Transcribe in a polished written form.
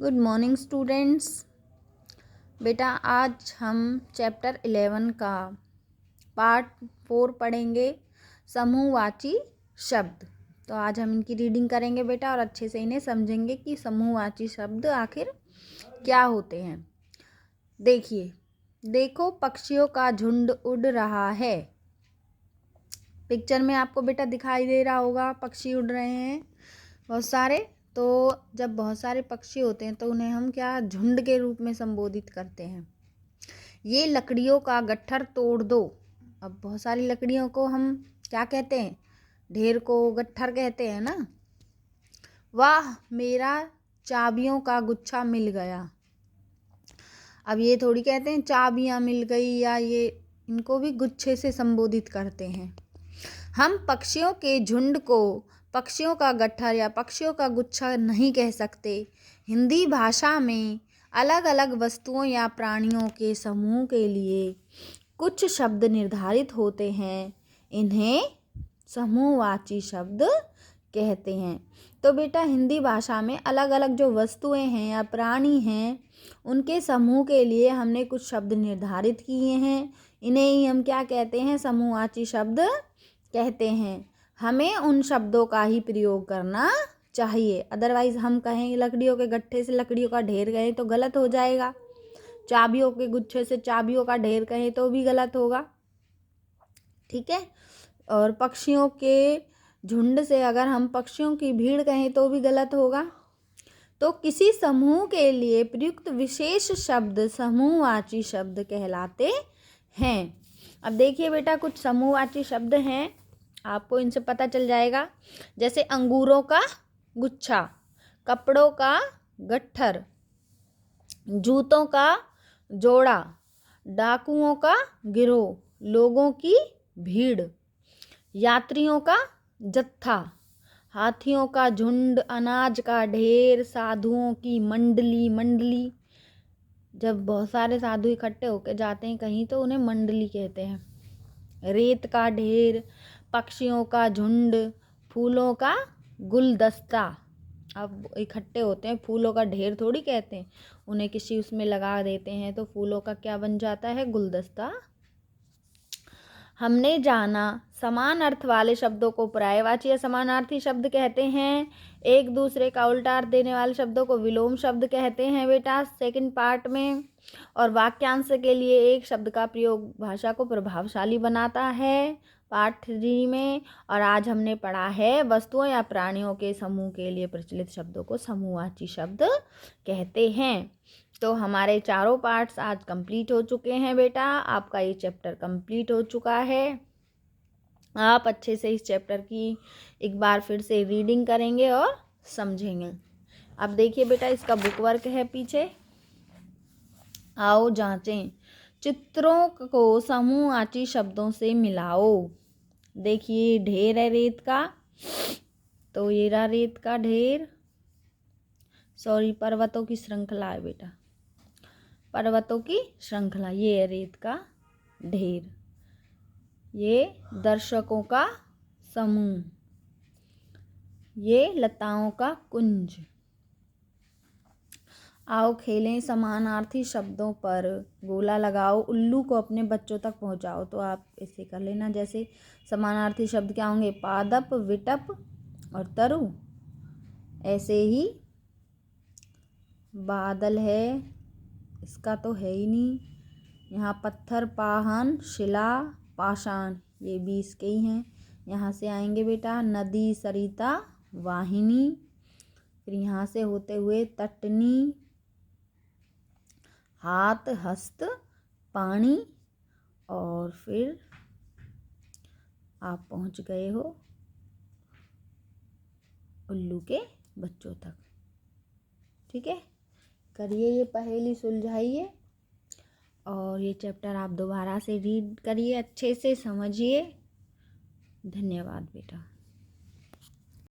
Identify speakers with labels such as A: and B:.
A: Good morning students. बेटा आज हम चैप्टर 11 का पार्ट 4 पढ़ेंगे, समूहवाची शब्द। तो आज हम इनकी रीडिंग करेंगे बेटा और अच्छे से इन्हें समझेंगे कि समूहवाची शब्द आखिर क्या होते हैं। देखो पक्षियों का झुंड उड़ रहा है। पिक्चर में आपको बेटा दिखाई दे रहा होगा, पक्षी उड़ रहे हैं बहुत सारे। तो जब बहुत सारे पक्षी होते हैं तो उन्हें हम क्या झुंड के रूप में संबोधित करते हैं। ये लकड़ियों का गट्ठर तोड़ दो। अब बहुत सारी लकड़ियों को हम क्या कहते हैं, ढेर को गट्ठर कहते हैं ना। वाह मेरा चाबियों का गुच्छा मिल गया। अब ये थोड़ी कहते हैं चाबियां मिल गई, या ये इनको भी गुच्छे से संबोधित करते हैं। हम पक्षियों के झुंड को पक्षियों का गट्ठर या पक्षियों का गुच्छा नहीं कह सकते। हिंदी भाषा में अलग अलग वस्तुओं या प्राणियों के समूह के लिए कुछ शब्द निर्धारित होते हैं, इन्हें समूहवाची शब्द कहते हैं। तो बेटा हिंदी भाषा में अलग अलग जो वस्तुएं हैं या प्राणी हैं, उनके समूह के लिए हमने कुछ शब्द निर्धारित किए हैं, इन्हें ही हम क्या कहते हैं, समूहवाची शब्द कहते हैं। हमें उन शब्दों का ही प्रयोग करना चाहिए, अदरवाइज हम कहें लकड़ियों के गट्ठे से लकड़ियों का ढेर कहें तो गलत हो जाएगा। चाबियों के गुच्छे से चाबियों का ढेर कहें तो भी गलत होगा, ठीक है। और पक्षियों के झुंड से अगर हम पक्षियों की भीड़ कहें तो भी गलत होगा। तो किसी समूह के लिए प्रयुक्त विशेष शब्द समूहवाची शब्द कहलाते हैं। अब देखिए बेटा कुछ समूहवाची शब्द हैं, आपको इनसे पता चल जाएगा। जैसे अंगूरों का गुच्छा, कपड़ों का गट्ठर, जूतों का जोड़ा, डाकुओं का गिरोह, लोगों की भीड़, यात्रियों का जत्था, हाथियों का झुंड, अनाज का ढेर, साधुओं की मंडली। जब बहुत सारे साधु इकट्ठे होकर जाते हैं कहीं तो उन्हें मंडली कहते हैं। रेत का ढेर, पक्षियों का झुंड, फूलों का गुलदस्ता। अब इकट्ठे होते हैं, फूलों का ढेर थोड़ी कहते हैं, उन्हें किसी उसमें लगा देते हैं तो फूलों का क्या बन जाता है, गुलदस्ता। हमने जाना समान अर्थ वाले शब्दों को पर्यायवाची या समानार्थी शब्द कहते हैं। एक दूसरे का उल्टा अर्थ देने वाले शब्दों को विलोम शब्द कहते हैं बेटा सेकंड पार्ट में। और वाक्यांश के लिए एक शब्द का प्रयोग भाषा को प्रभावशाली बनाता है पार्ट 3 में। और आज हमने पढ़ा है वस्तुओं या प्राणियों के समूह के लिए प्रचलित शब्दों को समूहवाची शब्द कहते हैं। तो हमारे चारों पार्ट्स आज कंप्लीट हो चुके हैं बेटा, आपका ये चैप्टर कंप्लीट हो चुका है। आप अच्छे से इस चैप्टर की एक बार फिर से रीडिंग करेंगे और समझेंगे। अब देखिए बेटा इसका बुक वर्क है पीछे, आओ जांचें। चित्रों को समूहवाची शब्दों से मिलाओ। देखिए ढेर है रेत का, तो ये रहा रेत का ढेर, पर्वतों की श्रृंखला है बेटा, पर्वतों की श्रृंखला। ये है रेत का ढेर, ये दर्शकों का समूह, ये लताओं का कुंज। आओ खेलें समानार्थी शब्दों पर गोला लगाओ, उल्लू को अपने बच्चों तक पहुंचाओ। तो आप इसे कर लेना, जैसे समानार्थी शब्द क्या होंगे, पादप, विटप और तरु। ऐसे ही बादल है, इसका तो है ही नहीं। यहाँ पत्थर, पाहन, शिला, पाषाण, ये भी इसके ही हैं। यहाँ से आएंगे बेटा नदी, सरिता, वाहिनी, फिर यहाँ से होते हुए तटनी, हाथ, हस्त, पानी, और फिर आप पहुँच गए हो उल्लू के बच्चों तक। ठीक है, करिए ये पहेली सुलझाइए और ये चैप्टर आप दोबारा से रीड करिए, अच्छे से समझिए। धन्यवाद बेटा।